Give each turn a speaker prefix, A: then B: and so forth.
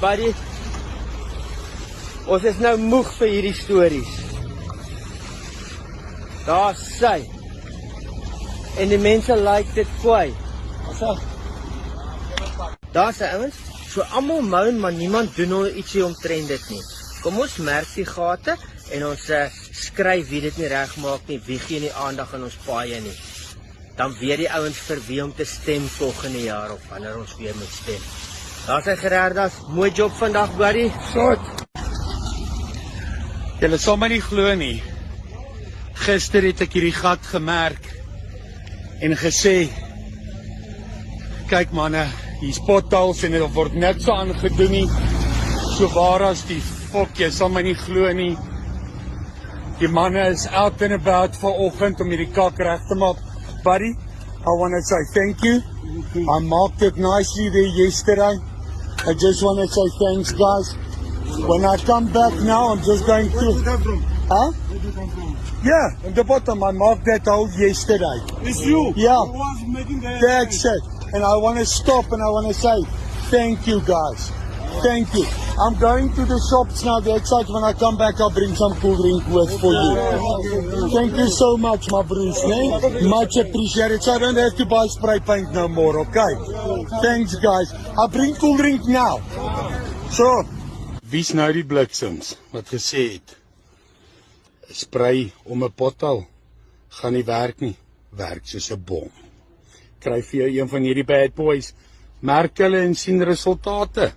A: Buddy, ons is nou moeg vir hierdie stories. Daar sy. En die mense like dit kwai. Daar sy ouens. So almal moan, maar niemand doen nou ietsie omtrent dit nie. Kom ons merk die gate en ons skryf wie dit nie reg maak nie, wie gee nie aandag aan ons paaie nie. Dan weet die ouens vir wie om te stem volgende jaar of wanneer ons weer moet stem. Daar sy Gerardas, mooi job vandag, buddy.
B: Shot. Julle sal my nie glo nie. Gister het ek hierdie gat gemerk en gesê, kyk manne, hier's potholes en dit word net so aangedoen nie. So waar as die fok, jy sal my nie glo nie. Die manne is out and about vanoggend om hierdie kak reg te maak. Buddy, I want to say thank you. I marked it nicely there yesterday. I just want to say thanks, guys. When I come back now, I'm just going to...
C: Where did you come from?
B: Huh?
C: Where did you come from?
B: Yeah, at the bottom, I marked that hole yesterday.
C: It's you.
B: Yeah.
C: Who was making the...
B: That's it. And I want to stop and I want to say thank you, guys. Thank you. I'm going to the shops now. That's it. When I come back, I'll bring some cool drink with for you. Thank you so much, my broers. Much appreciated. So I don't have to buy spray paint no more, okay? Thanks, guys. I'll bring cool drink now. So. Wie's nou die bliksems wat gesê het? Spray om 'n pothole gaan nie werk nie. Werk soos 'n bom. Kry vir jou een van hierdie bad boys. Merk hulle en sien resultate.